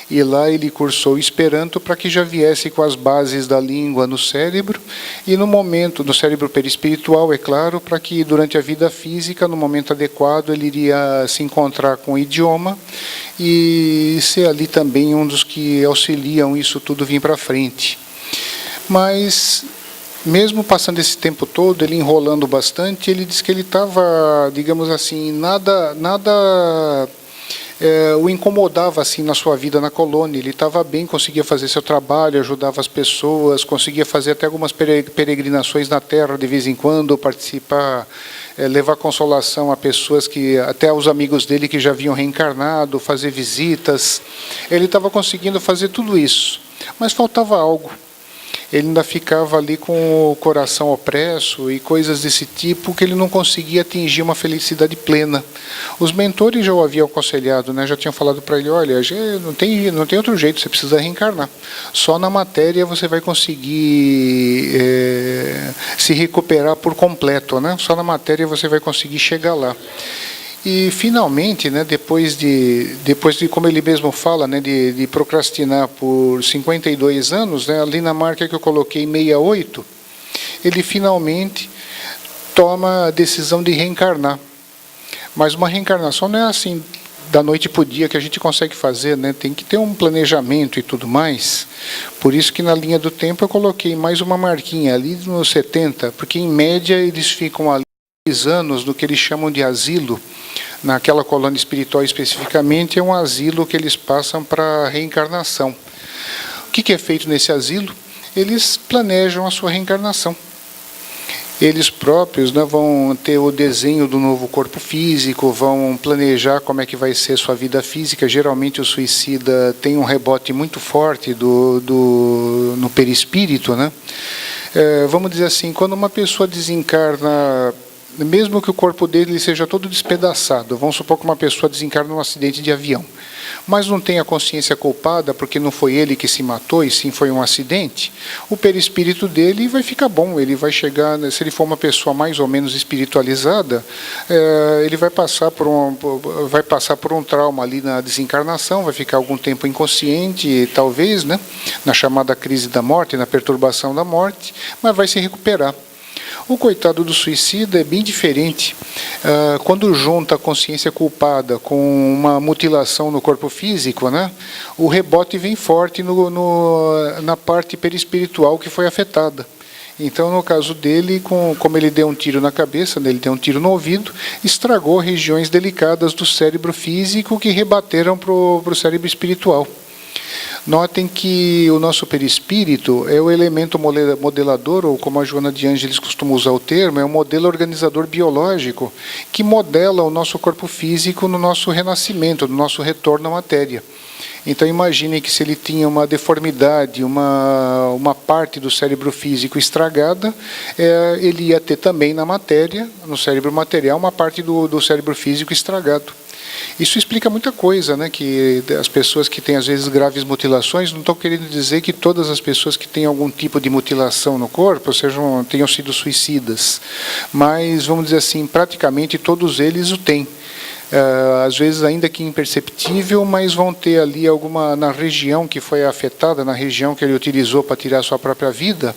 E lá ele cursou Esperanto para que já viesse com as bases da língua no cérebro, e no momento, no cérebro perispiritual, é claro, para que durante a vida física, no momento adequado, ele iria se encontrar com o idioma e ser ali também um dos que auxiliam isso tudo vir para frente. Mas, mesmo passando esse tempo todo, ele enrolando bastante, ele disse que ele estava, digamos assim, nada o incomodava assim na sua vida na colônia. Ele estava bem, conseguia fazer seu trabalho, ajudava as pessoas, conseguia fazer até algumas peregrinações na Terra de vez em quando, participar, levar consolação a pessoas que, até os amigos dele que já haviam reencarnado, fazer visitas. Ele estava conseguindo fazer tudo isso, mas faltava algo. Ele ainda ficava ali com o coração opresso e coisas desse tipo, que ele não conseguia atingir uma felicidade plena. Os mentores já o haviam aconselhado, né? Já tinham falado para ele: olha, não tem outro jeito, você precisa reencarnar. Só na matéria você vai conseguir se recuperar por completo, né? Só na matéria você vai conseguir chegar lá. E finalmente, né, depois de como ele mesmo fala, né, de procrastinar por 52 anos, né, ali na marca que eu coloquei 68, ele finalmente toma a decisão de reencarnar. Mas uma reencarnação não é assim da noite para o dia que a gente consegue fazer, né? Tem que ter um planejamento e tudo mais. Por isso que na linha do tempo eu coloquei mais uma marquinha ali nos 70, porque em média eles ficam ali 2 anos no que eles chamam de asilo. Naquela colônia espiritual especificamente, é um asilo que eles passam para reencarnação. O que é feito nesse asilo? Eles planejam a sua reencarnação. Eles próprios, né, vão ter o desenho do novo corpo físico, vão planejar como é que vai ser sua vida física. Geralmente o suicida tem um rebote muito forte no perispírito, né? Vamos dizer assim, quando uma pessoa desencarna, mesmo que o corpo dele seja todo despedaçado, vamos supor que uma pessoa desencarna num acidente de avião, mas não tem a consciência culpada porque não foi ele que se matou e sim foi um acidente, o perispírito dele vai ficar bom, ele vai chegar, se ele for uma pessoa mais ou menos espiritualizada, ele vai passar por um trauma ali na desencarnação, vai ficar algum tempo inconsciente, talvez, né, na chamada crise da morte, na perturbação da morte, mas vai se recuperar. O coitado do suicida é bem diferente. Quando junta a consciência culpada com uma mutilação no corpo físico, né, o rebote vem forte na parte perispiritual que foi afetada. Então, no caso dele, como ele deu um tiro na cabeça, ele deu um tiro no ouvido, estragou regiões delicadas do cérebro físico que rebateram para o cérebro espiritual. Notem que o nosso perispírito é o elemento modelador, ou como a Joana de Ângeles costuma usar o termo, é um modelo organizador biológico que modela o nosso corpo físico no nosso renascimento, no nosso retorno à matéria. Então imaginem que se ele tinha uma deformidade, uma parte do cérebro físico estragada, ele ia ter também na matéria, no cérebro material, uma parte do cérebro físico estragado. Isso explica muita coisa, né? Que as pessoas que têm às vezes graves mutilações, não estou querendo dizer que todas as pessoas que têm algum tipo de mutilação no corpo tenham sido suicidas, mas vamos dizer assim, praticamente todos eles o têm. Às vezes ainda que imperceptível, mas vão ter ali alguma, na região que foi afetada, na região que ele utilizou para tirar a sua própria vida,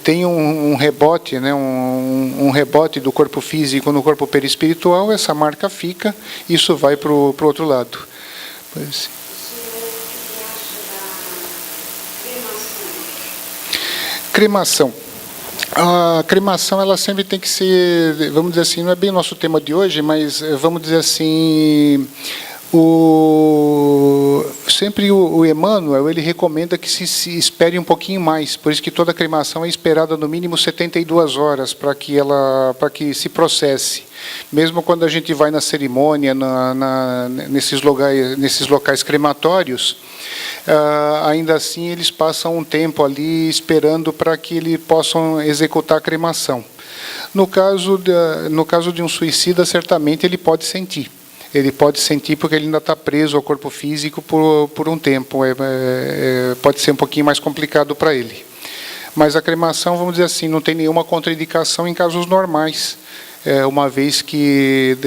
tem um rebote, né, um rebote do corpo físico no corpo perispiritual, essa marca fica, isso vai para o outro lado. Cremação. A cremação, ela sempre tem que ser, vamos dizer assim, não é bem o nosso tema de hoje, mas vamos dizer assim, sempre o Emmanuel, ele recomenda que se espere um pouquinho mais, por isso que toda cremação é esperada no mínimo 72 horas para que se processe. Mesmo quando a gente vai na cerimônia, nesses locais crematórios, ainda assim eles passam um tempo ali esperando para que eles possam executar a cremação. No caso de um suicida, certamente ele pode sentir. Ele pode sentir porque ele ainda está preso ao corpo físico por um tempo. Pode ser um pouquinho mais complicado para ele. Mas a cremação, vamos dizer assim, não tem nenhuma contraindicação em casos normais. Uma vez que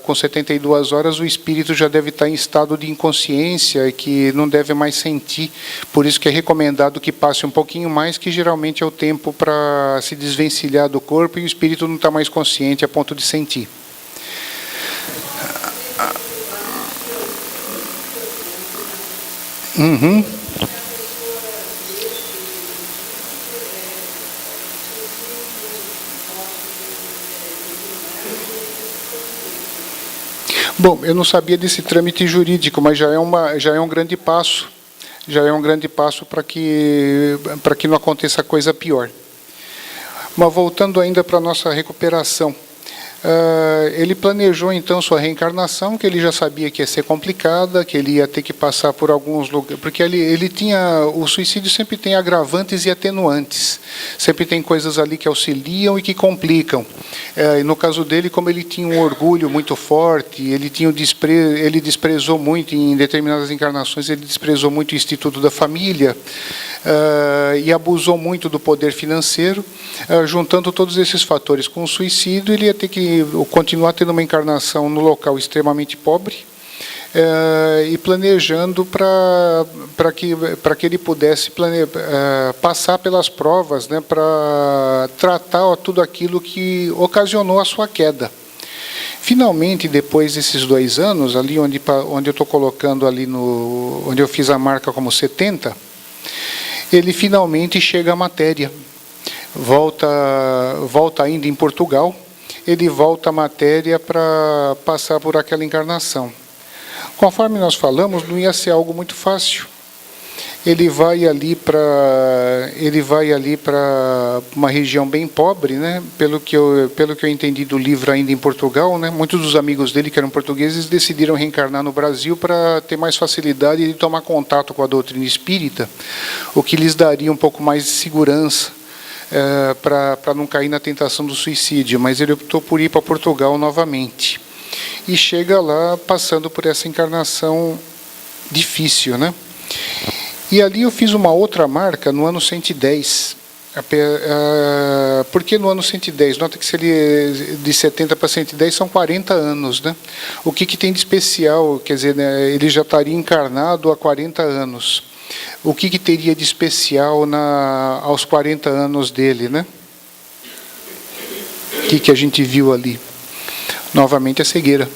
com 72 horas o espírito já deve estar em estado de inconsciência e que não deve mais sentir. Por isso que é recomendado que passe um pouquinho mais, que geralmente é o tempo para se desvencilhar do corpo e o espírito não está mais consciente a ponto de sentir. Uhum. Bom, eu não sabia desse trâmite jurídico, mas já é um grande passo. Já é um grande passo para que não aconteça coisa pior. Mas voltando ainda para a nossa recuperação. Ele planejou então sua reencarnação, que ele já sabia que ia ser complicada, que ele ia ter que passar por alguns lugares, porque o suicídio sempre tem agravantes e atenuantes, sempre tem coisas ali que auxiliam e que complicam. E no caso dele, como ele tinha um orgulho muito forte, ele desprezou muito, em determinadas encarnações, ele desprezou muito o Instituto da Família, e abusou muito do poder financeiro, juntando todos esses fatores com o suicídio, ele ia ter que continuar tendo uma encarnação no local extremamente pobre, e planejando para que ele pudesse passar pelas provas, né, para tratar tudo aquilo que ocasionou a sua queda. Finalmente, depois desses 2 anos, ali onde eu estou colocando ali onde eu fiz a marca como 70, ele finalmente chega à matéria. Volta ainda em Portugal, ele volta à matéria para passar por aquela encarnação. Conforme nós falamos, não ia ser algo muito fácil. Ele vai ali para uma região bem pobre, né? Pelo que eu entendi do livro ainda em Portugal, né? Muitos dos amigos dele que eram portugueses decidiram reencarnar no Brasil para ter mais facilidade de tomar contato com a doutrina espírita, o que lhes daria um pouco mais de segurança, para não cair na tentação do suicídio, mas ele optou por ir para Portugal novamente. E chega lá passando por essa encarnação difícil, né? E ali eu fiz uma outra marca no ano 110. Por que no ano 110? Nota que se ele de 70 para 110 são 40 anos, né? O que tem de especial? Quer dizer, né, ele já estaria encarnado há 40 anos. O que teria de especial aos 40 anos dele, né? O que a gente viu ali? Novamente a cegueira.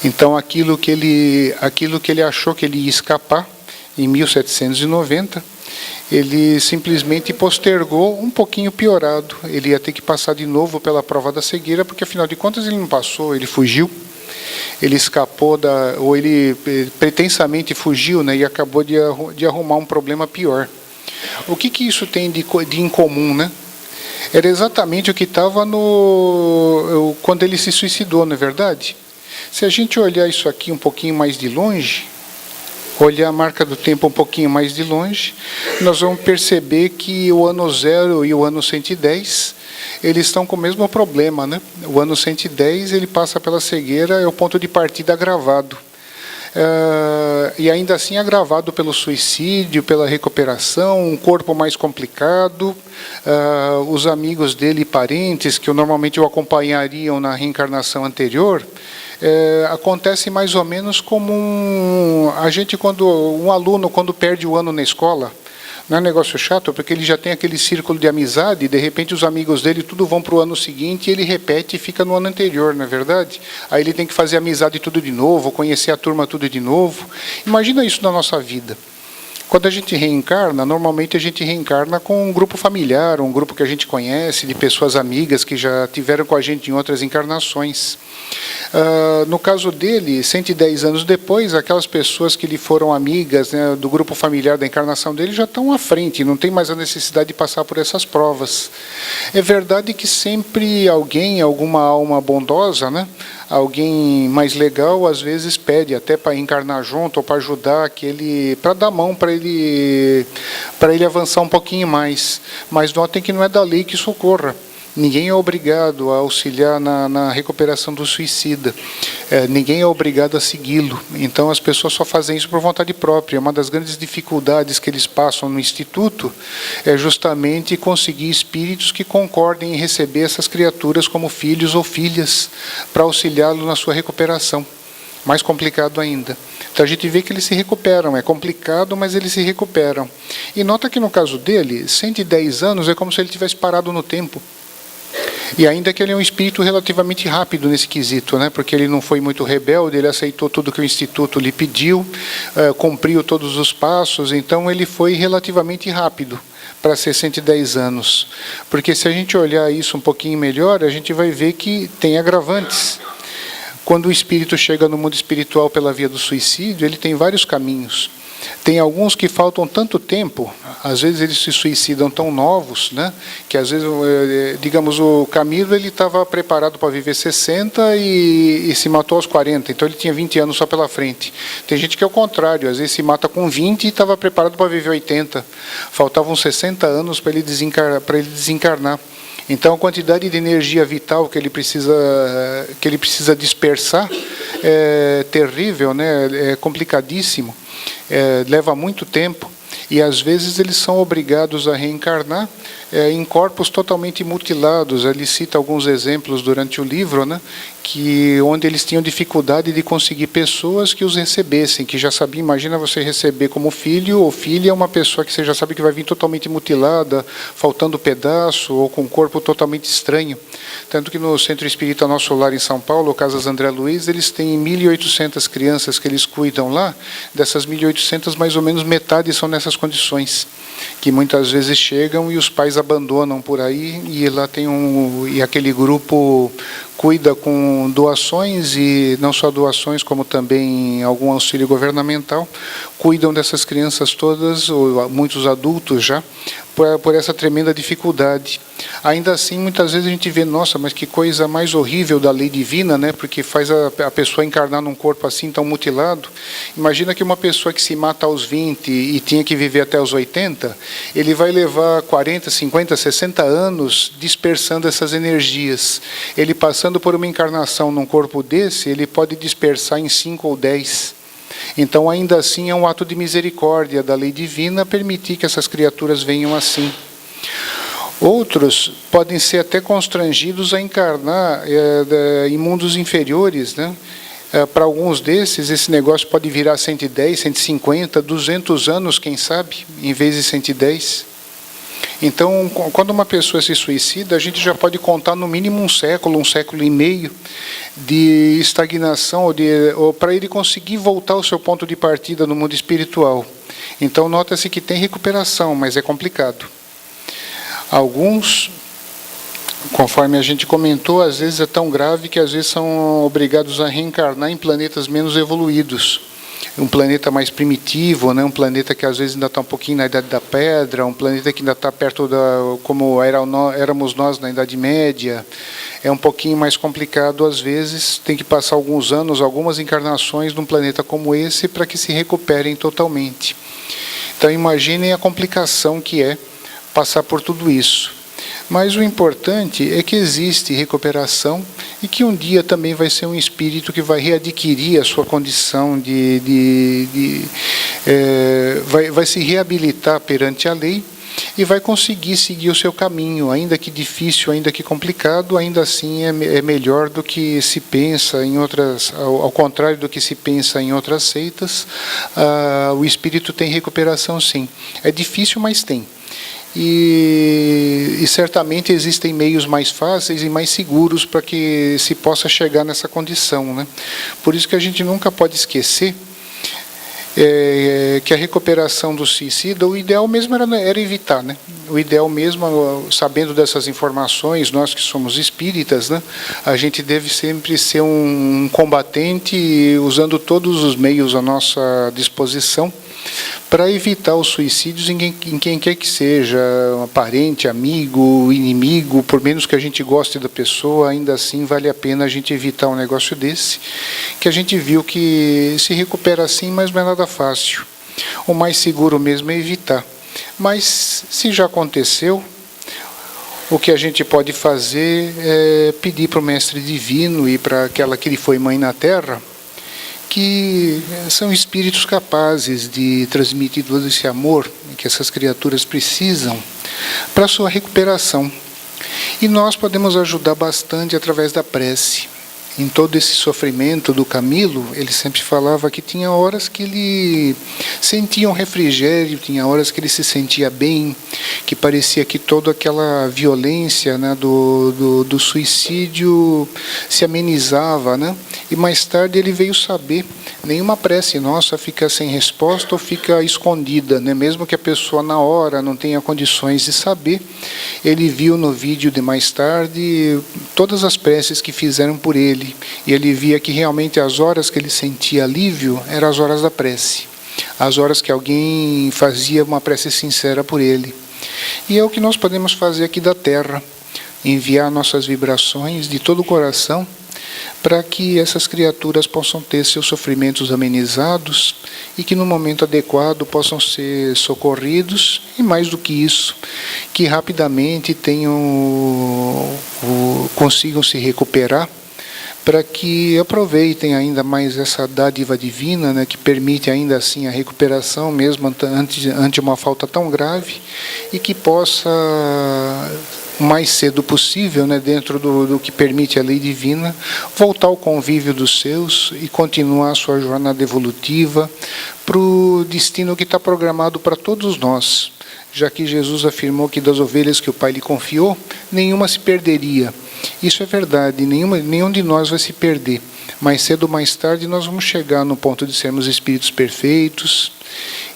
Então aquilo que ele achou que ele ia escapar em 1790, ele simplesmente postergou, um pouquinho piorado. Ele ia ter que passar de novo pela prova da cegueira, porque afinal de contas ele não passou, ele fugiu. Ele escapou ou ele pretensamente fugiu, né, e acabou de arrumar um problema pior. O que isso tem de incomum, né? Era exatamente o que estava quando ele se suicidou, não é verdade? Se a gente olhar isso aqui um pouquinho mais de longe, olhar a marca do tempo um pouquinho mais de longe, nós vamos perceber que o ano 0 e o ano 110, eles estão com o mesmo problema, né? O ano 110, ele passa pela cegueira, é o ponto de partida agravado. E ainda assim agravado pelo suicídio, pela recuperação, um corpo mais complicado, os amigos dele e parentes, que normalmente o acompanhariam na reencarnação anterior, acontece mais ou menos como um aluno quando perde o ano na escola. Não é um negócio chato, porque ele já tem aquele círculo de amizade, e de repente os amigos dele tudo vão para o ano seguinte, e ele repete e fica no ano anterior, não é verdade? Aí ele tem que fazer amizade tudo de novo, conhecer a turma tudo de novo. Imagina isso na nossa vida. Quando a gente reencarna, normalmente a gente reencarna com um grupo familiar, um grupo que a gente conhece, de pessoas amigas que já tiveram com a gente em outras encarnações. No caso dele, 110 anos depois, aquelas pessoas que lhe foram amigas, né, do grupo familiar da encarnação dele já estão à frente, não tem mais a necessidade de passar por essas provas. É verdade que sempre alguém, alguma alma bondosa, né, alguém mais legal, às vezes pede até para encarnar junto ou para ajudar aquele, para dar mão para ele avançar um pouquinho mais. Mas notem que não é da lei que isso ocorra. Ninguém é obrigado a auxiliar na recuperação do suicida. Ninguém é obrigado a segui-lo. Então as pessoas só fazem isso por vontade própria. Uma das grandes dificuldades que eles passam no Instituto é justamente conseguir espíritos que concordem em receber essas criaturas como filhos ou filhas para auxiliá-lo na sua recuperação. Mais complicado ainda. Então a gente vê que eles se recuperam. É complicado, mas eles se recuperam. E nota que no caso dele, 110 anos é como se ele tivesse parado no tempo. E ainda que ele é um espírito relativamente rápido nesse quesito, né? Porque ele não foi muito rebelde, ele aceitou tudo que o Instituto lhe pediu, cumpriu todos os passos, então ele foi relativamente rápido para ser 110 anos. Porque se a gente olhar isso um pouquinho melhor, a gente vai ver que tem agravantes. Quando o espírito chega no mundo espiritual pela via do suicídio, ele tem vários caminhos. Tem alguns que faltam tanto tempo, às vezes eles se suicidam tão novos, né, que às vezes, digamos, o Camilo ele estava preparado para viver 60 e se matou aos 40, então ele tinha 20 anos só pela frente. Tem gente que é o contrário, às vezes se mata com 20 e estava preparado para viver 80. Faltavam 60 anos para ele desencarnar. Então a quantidade de energia vital que ele precisa dispersar é terrível, né? É complicadíssimo, leva muito tempo. E às vezes eles são obrigados a reencarnar em corpos totalmente mutilados. Ele cita alguns exemplos durante o livro, né, onde eles tinham dificuldade de conseguir pessoas que os recebessem, que já sabiam. Imagina você receber como filho ou filha uma pessoa que você já sabe que vai vir totalmente mutilada, faltando pedaço ou com um corpo totalmente estranho. Tanto que no Centro Espírita Nosso Lar em São Paulo, Casas André Luiz, eles têm 1.800 crianças que eles cuidam lá. Dessas 1.800, mais ou menos metade são nessas condições, que muitas vezes chegam e os pais abandonam por aí, e lá tem e aquele grupo cuida com doações, e não só doações, como também algum auxílio governamental, cuidam dessas crianças todas, ou muitos adultos já, por essa tremenda dificuldade. Ainda assim, muitas vezes a gente vê, nossa, mas que coisa mais horrível da lei divina, né? Porque faz a pessoa encarnar num corpo assim tão mutilado. Imagina que uma pessoa que se mata aos 20 e tinha que viver até os 80, ele vai levar 40, 50, 60 anos dispersando essas energias. Ele passando por uma encarnação num corpo desse, ele pode dispersar em 5 ou 10. Então, ainda assim, é um ato de misericórdia da lei divina permitir que essas criaturas venham assim. Outros podem ser até constrangidos a encarnar em mundos inferiores, né? Para alguns desses, esse negócio pode virar 110, 150, 200 anos, quem sabe, em vez de 110. Então, quando uma pessoa se suicida, a gente já pode contar no mínimo um século e meio de estagnação, ou para ele conseguir voltar ao seu ponto de partida no mundo espiritual. Então, nota-se que tem recuperação, mas é complicado. Alguns, conforme a gente comentou, às vezes é tão grave que às vezes são obrigados a reencarnar em planetas menos evoluídos. um planeta mais primitivo, né? Um planeta que às vezes ainda está um pouquinho na Idade da Pedra, um planeta que ainda está perto como éramos nós na Idade Média. É um pouquinho mais complicado às vezes, tem que passar alguns anos, algumas encarnações num planeta como esse para que se recuperem totalmente. Então imaginem a complicação que é passar por tudo isso. Mas o importante é que existe recuperação e que um dia também vai ser um espírito que vai readquirir a sua condição vai se reabilitar perante a lei e vai conseguir seguir o seu caminho, ainda que difícil, ainda que complicado, ainda assim é melhor do que se pensa em outras, ao contrário do que se pensa em outras seitas, o espírito tem recuperação sim. É difícil, mas tem. E certamente existem meios mais fáceis e mais seguros para que se possa chegar nessa condição, né? Por isso que a gente nunca pode esquecer que a recuperação do suicida, o ideal mesmo era evitar, né? O ideal mesmo, sabendo dessas informações, nós que somos espíritas, né? A gente deve sempre ser um combatente, usando todos os meios à nossa disposição, para evitar os suicídios em quem quer que seja, um parente, amigo, inimigo, por menos que a gente goste da pessoa, ainda assim vale a pena a gente evitar um negócio desse, que a gente viu que se recupera assim, mas não é nada fácil. O mais seguro mesmo é evitar. Mas se já aconteceu, o que a gente pode fazer é pedir para o Mestre Divino e para aquela que lhe foi mãe na Terra, que são espíritos capazes de transmitir todo esse amor que essas criaturas precisam para a sua recuperação. E nós podemos ajudar bastante através da prece. Em todo esse sofrimento do Camilo, ele sempre falava que tinha horas que ele sentia um refrigério, tinha horas que ele se sentia bem, que parecia que toda aquela violência, né, do suicídio se amenizava, né? E mais tarde ele veio saber, nenhuma prece nossa fica sem resposta ou fica escondida, né? Mesmo que a pessoa na hora não tenha condições de saber, ele viu no vídeo de mais tarde todas as preces que fizeram por ele. E ele via que realmente as horas que ele sentia alívio eram as horas da prece. As horas que alguém fazia uma prece sincera por ele. E é o que nós podemos fazer aqui da Terra. Enviar nossas vibrações de todo o coração para que essas criaturas possam ter seus sofrimentos amenizados e que no momento adequado possam ser socorridos e mais do que isso, que rapidamente consigam se recuperar, para que aproveitem ainda mais essa dádiva divina, né, que permite ainda assim a recuperação mesmo ante uma falta tão grave, e que possa, o mais cedo possível, né, dentro do que permite a lei divina, voltar ao convívio dos seus e continuar a sua jornada evolutiva para o destino que está programado para todos nós, já que Jesus afirmou que das ovelhas que o Pai lhe confiou, nenhuma se perderia. Isso é verdade, nenhum de nós vai se perder. Mais cedo ou mais tarde nós vamos chegar no ponto de sermos espíritos perfeitos.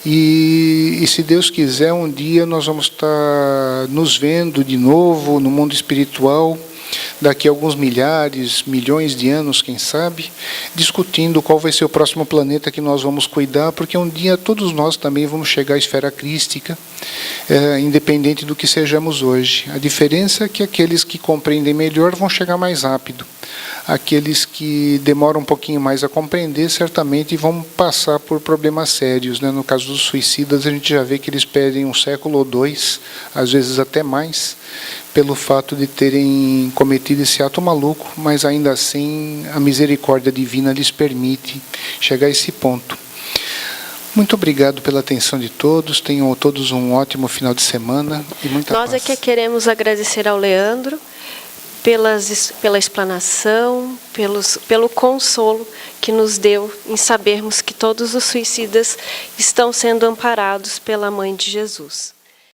E se Deus quiser, um dia nós vamos estar nos vendo de novo no mundo espiritual, daqui a alguns milhares, milhões de anos, quem sabe, discutindo qual vai ser o próximo planeta que nós vamos cuidar, porque um dia todos nós também vamos chegar à esfera crística, independente do que sejamos hoje. A diferença é que aqueles que compreendem melhor vão chegar mais rápido. Aqueles que demoram um pouquinho mais a compreender, certamente vão passar por problemas sérios, né? No caso dos suicidas, a gente já vê que eles perdem um século ou dois, às vezes até mais, pelo fato de terem cometido esse ato maluco, mas ainda assim a misericórdia divina lhes permite chegar a esse ponto. Muito obrigado pela atenção de todos, tenham todos um ótimo final de semana e muita paz. Nós é que queremos agradecer ao Leandro pela explanação, pelo consolo que nos deu em sabermos que todos os suicidas estão sendo amparados pela Mãe de Jesus.